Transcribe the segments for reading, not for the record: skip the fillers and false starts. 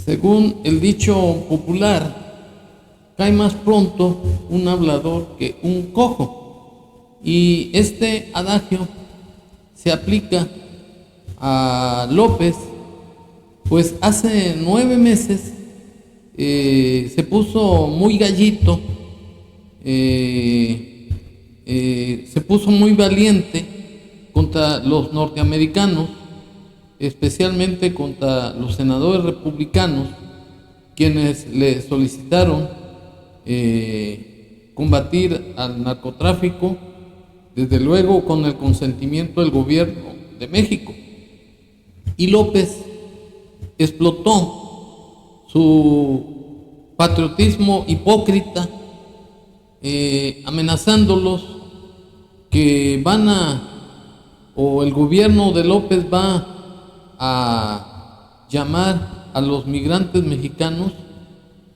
Según el dicho popular, cae más pronto un hablador que un cojo. Y este adagio se aplica a López, pues hace 9 meses se puso muy gallito, se puso muy valiente contra los norteamericanos, especialmente contra los senadores republicanos, quienes le solicitaron combatir al narcotráfico, desde luego con el consentimiento del gobierno de México. Y López explotó su patriotismo hipócrita, amenazándolos que o el gobierno de López va a llamar a los migrantes mexicanos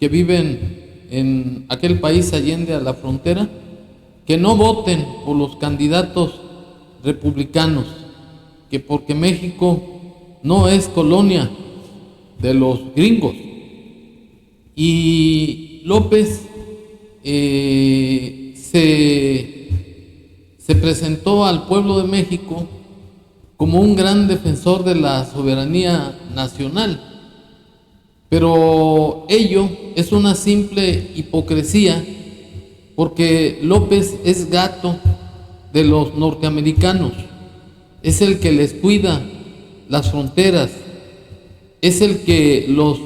que viven en aquel país allende a la frontera, que no voten por los candidatos republicanos, que porque México no es colonia de los gringos. Y López se presentó al pueblo de México como un gran defensor de la soberanía nacional, pero ello es una simple hipocresía, porque López es gato de los norteamericanos, es el que les cuida las fronteras, es el que los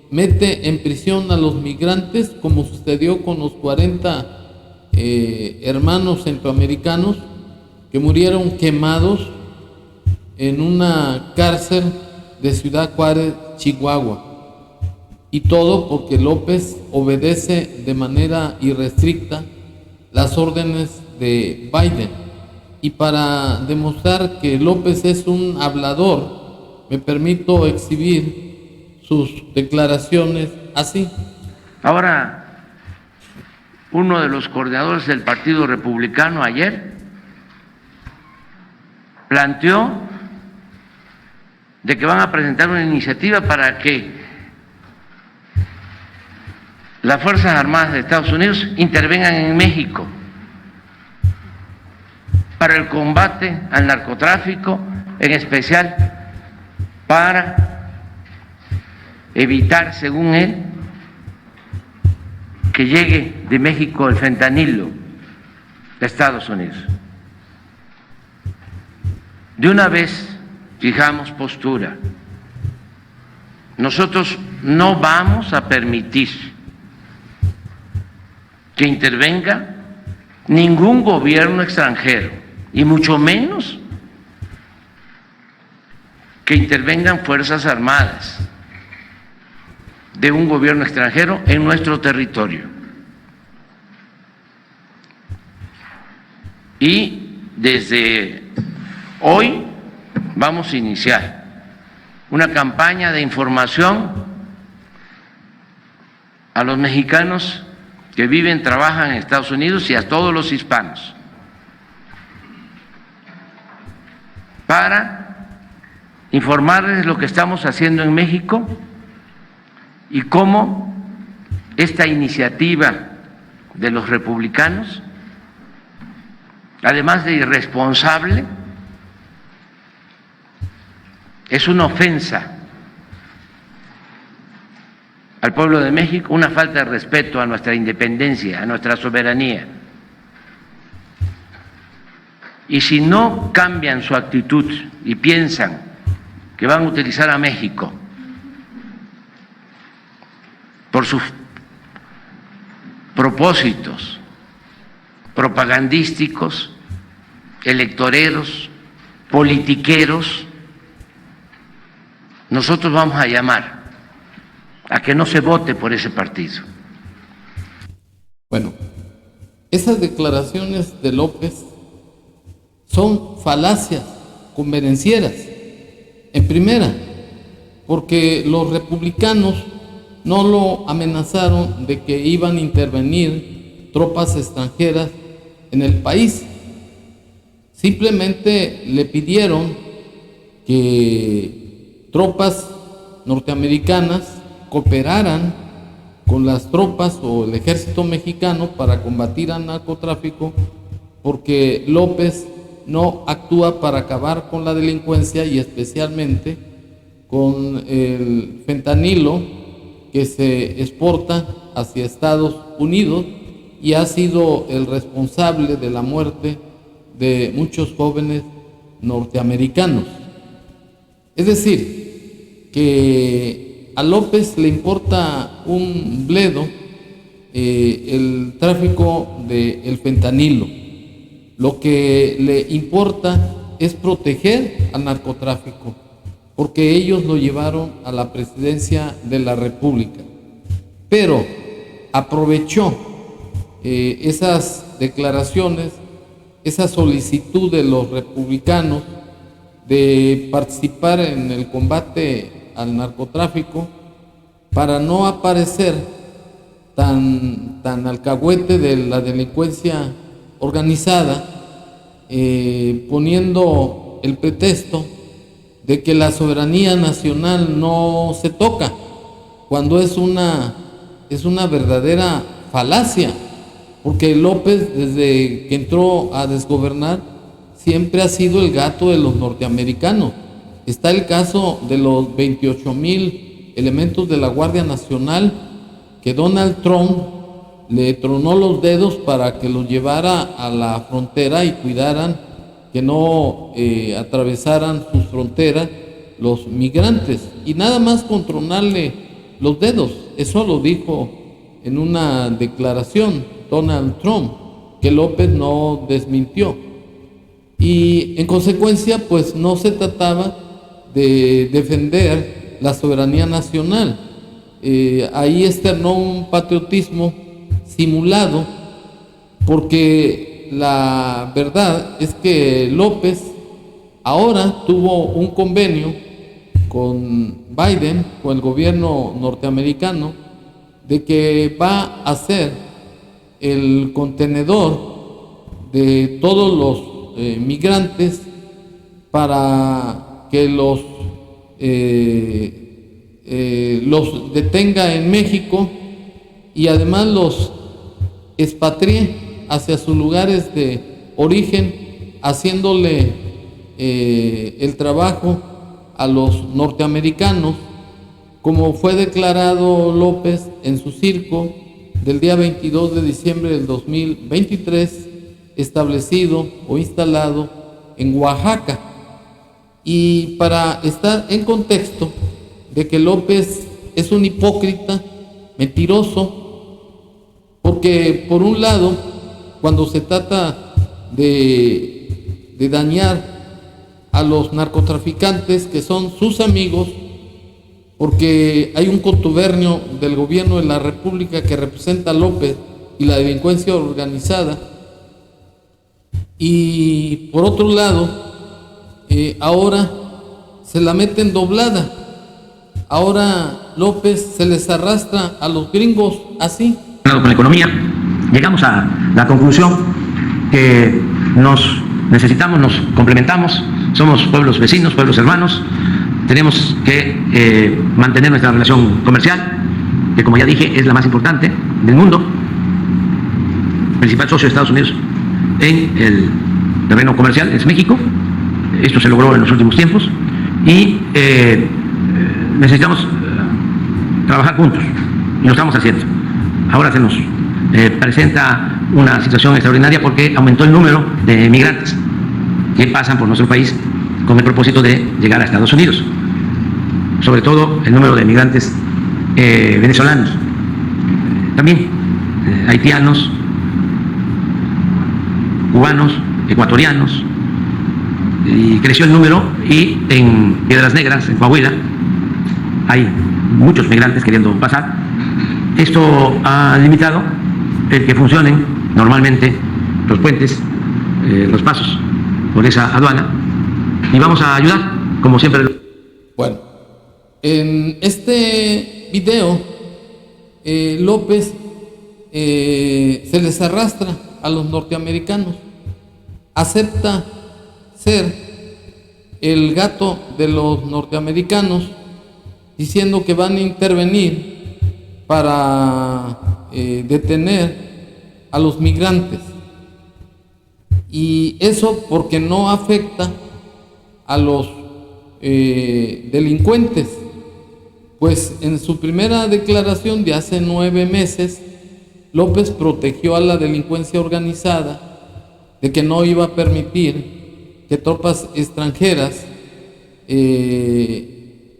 mete en prisión a los migrantes, como sucedió con los 40 hermanos centroamericanos que murieron quemados en una cárcel de Ciudad Juárez, Chihuahua. Y todo porque López obedece de manera irrestricta las órdenes de Biden. Y para demostrar que López es un hablador, me permito exhibir sus declaraciones así. Ahora, uno de los coordinadores del Partido Republicano ayer planteó de que van a presentar una iniciativa para que las Fuerzas Armadas de Estados Unidos intervengan en México para el combate al narcotráfico, en especial para evitar, según él, que llegue de México el fentanilo a Estados Unidos. De una vez fijamos postura. Nosotros no vamos a permitir que intervenga ningún gobierno extranjero, y mucho menos que intervengan fuerzas armadas de un gobierno extranjero en nuestro territorio. Y desde hoy vamos a iniciar una campaña de información a los mexicanos que viven, trabajan en Estados Unidos y a todos los hispanos, para informarles lo que estamos haciendo en México y cómo esta iniciativa de los republicanos, además de irresponsable, es una ofensa al pueblo de México, una falta de respeto a nuestra independencia, a nuestra soberanía. Y si no cambian su actitud y piensan que van a utilizar a México por sus propósitos propagandísticos, electoreros, politiqueros, nosotros vamos a llamar a que no se vote por ese partido. Bueno, esas declaraciones de López son falacias convenencieras. En primera, porque los republicanos no lo amenazaron de que iban a intervenir tropas extranjeras en el país. Simplemente le pidieron que tropas norteamericanas cooperaran con las tropas o el ejército mexicano para combatir al narcotráfico, porque López no actúa para acabar con la delincuencia y especialmente con el fentanilo que se exporta hacia Estados Unidos y ha sido el responsable de la muerte de muchos jóvenes norteamericanos. Es decir, que a López le importa un bledo el tráfico del fentanilo. Lo que le importa es proteger al narcotráfico, porque ellos lo llevaron a la presidencia de la República. Pero aprovechó esas declaraciones, esa solicitud de los republicanos de participar en el combate al narcotráfico para no aparecer tan alcahuete de la delincuencia organizada, poniendo el pretexto de que la soberanía nacional no se toca, cuando es una verdadera falacia, porque López, desde que entró a desgobernar, siempre ha sido el gato de los norteamericanos. Está el caso de los 28,000 elementos de la Guardia Nacional que Donald Trump le tronó los dedos para que los llevara a la frontera y cuidaran que no atravesaran sus fronteras los migrantes, y nada más con tronarle los dedos. Eso lo dijo en una declaración Donald Trump, que López no desmintió, y en consecuencia pues no se trataba de defender la soberanía nacional. Ahí externó un patriotismo simulado, porque la verdad es que López ahora tuvo un convenio con Biden, con el gobierno norteamericano, de que va a ser el contenedor de todos los migrantes para que los detenga en México y además los expatríe hacia sus lugares de origen, haciéndole el trabajo a los norteamericanos, como fue declarado López en su circo del día 22 de diciembre del 2023, establecido o instalado en Oaxaca. Y para estar en contexto de que López es un hipócrita, mentiroso, porque por un lado, cuando se trata de dañar a los narcotraficantes que son sus amigos, porque hay un contubernio del gobierno de la República que representa a López y la delincuencia organizada, y por otro lado, ahora se la meten doblada. Ahora López se les arrastra a los gringos así. Con la economía, llegamos a la conclusión que nos necesitamos, nos complementamos, somos pueblos vecinos, pueblos hermanos, tenemos que mantener nuestra relación comercial, que como ya dije es la más importante del mundo, principal socio de Estados Unidos en el terreno comercial es México. Esto se logró en los últimos tiempos y necesitamos trabajar juntos y lo estamos haciendo. Ahora se nos presenta una situación extraordinaria porque aumentó el número de migrantes que pasan por nuestro país con el propósito de llegar a Estados Unidos, sobre todo el número de migrantes venezolanos, también haitianos, cubanos, ecuatorianos, y creció el número, y en Piedras Negras, en Coahuila, hay muchos migrantes queriendo pasar. Esto ha limitado el que funcionen normalmente los puentes, los pasos por esa aduana, y vamos a ayudar, como siempre. Bueno, en este video, López se les arrastra a los norteamericanos, acepta ser el gato de los norteamericanos, diciendo que van a intervenir para detener a los migrantes. Y eso porque no afecta a los delincuentes, pues en su primera declaración de hace 9 meses, López protegió a la delincuencia organizada de que no iba a permitir que tropas extranjeras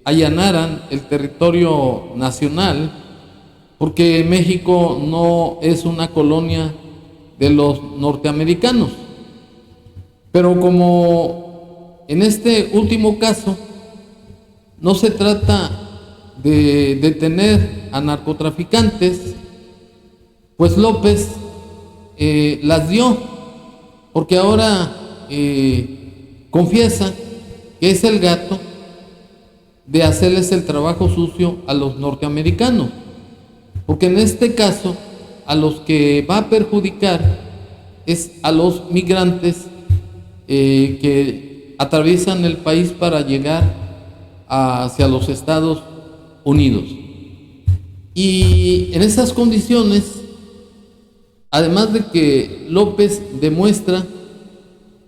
allanaran el territorio nacional, porque México no es una colonia de los norteamericanos. Pero como en este último caso no se trata de detener a narcotraficantes, pues López las dio, porque ahora confiesa que es el gato de hacerles el trabajo sucio a los norteamericanos, porque en este caso a los que va a perjudicar es a los migrantes que atraviesan el país para llegar hacia los Estados Unidos. Y en esas condiciones, además de que López demuestra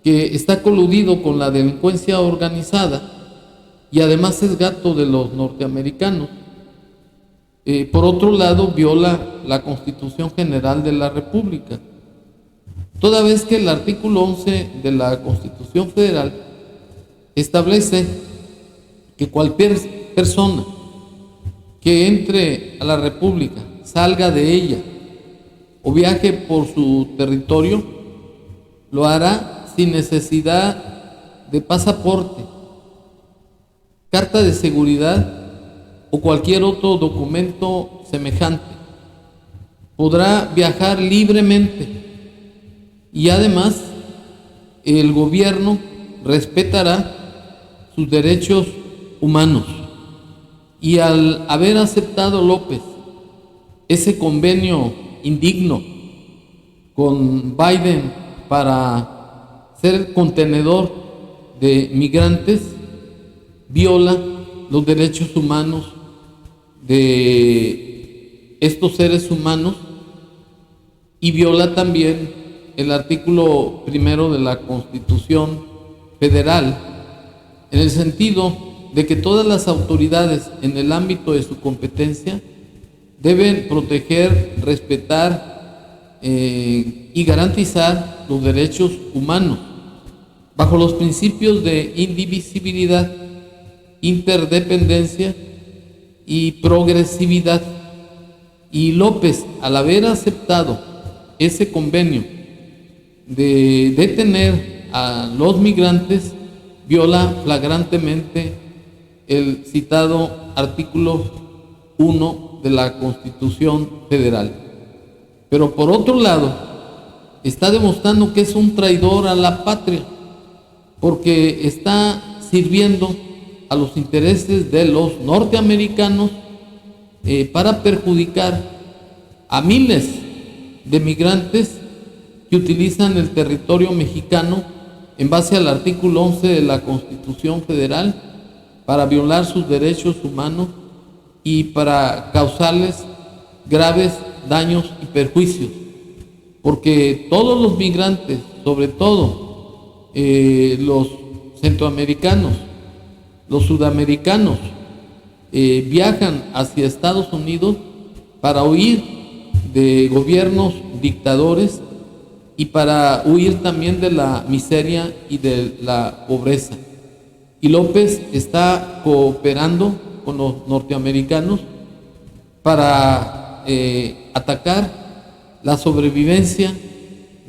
que está coludido con la delincuencia organizada y además es gato de los norteamericanos, por otro lado viola la Constitución General de la República, toda vez que el artículo 11 de la Constitución Federal establece que cualquier persona que entre a la República, salga de ella o viaje por su territorio, lo hará sin necesidad de pasaporte, carta de seguridad o cualquier otro documento semejante. Podrá viajar libremente y además el gobierno respetará sus derechos humanos. Y al haber aceptado López ese convenio indigno con Biden para ser el contenedor de migrantes, viola los derechos humanos de estos seres humanos y viola también el artículo 1 de la Constitución Federal, en el sentido de que todas las autoridades en el ámbito de su competencia deben proteger, respetar y garantizar los derechos humanos bajo los principios de indivisibilidad, interdependencia y progresividad. Y López, al haber aceptado ese convenio de detener a los migrantes, viola flagrantemente el citado artículo 1 de la Constitución Federal. Pero por otro lado, está demostrando que es un traidor a la patria, porque está sirviendo a los intereses de los norteamericanos para perjudicar a miles de migrantes que utilizan el territorio mexicano en base al artículo 11 de la Constitución Federal para violar sus derechos humanos y para causarles graves daños y perjuicios, porque todos los migrantes, sobre todo los centroamericanos, los sudamericanos, viajan hacia Estados Unidos para huir de gobiernos dictadores y para huir también de la miseria y de la pobreza. Y López está cooperando con los norteamericanos para atacar la sobrevivencia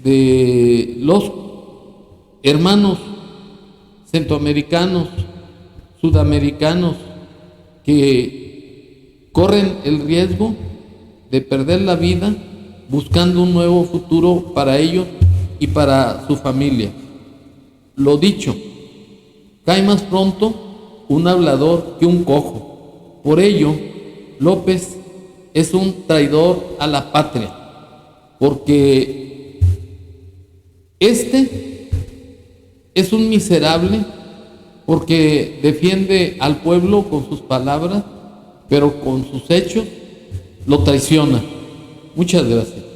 de los hermanos centroamericanos, sudamericanos, que corren el riesgo de perder la vida buscando un nuevo futuro para ellos y para su familia. Lo dicho, cae más pronto un hablador que un cojo. Por ello, López es un traidor a la patria, porque este es un miserable, porque defiende al pueblo con sus palabras, pero con sus hechos lo traiciona. Muchas gracias.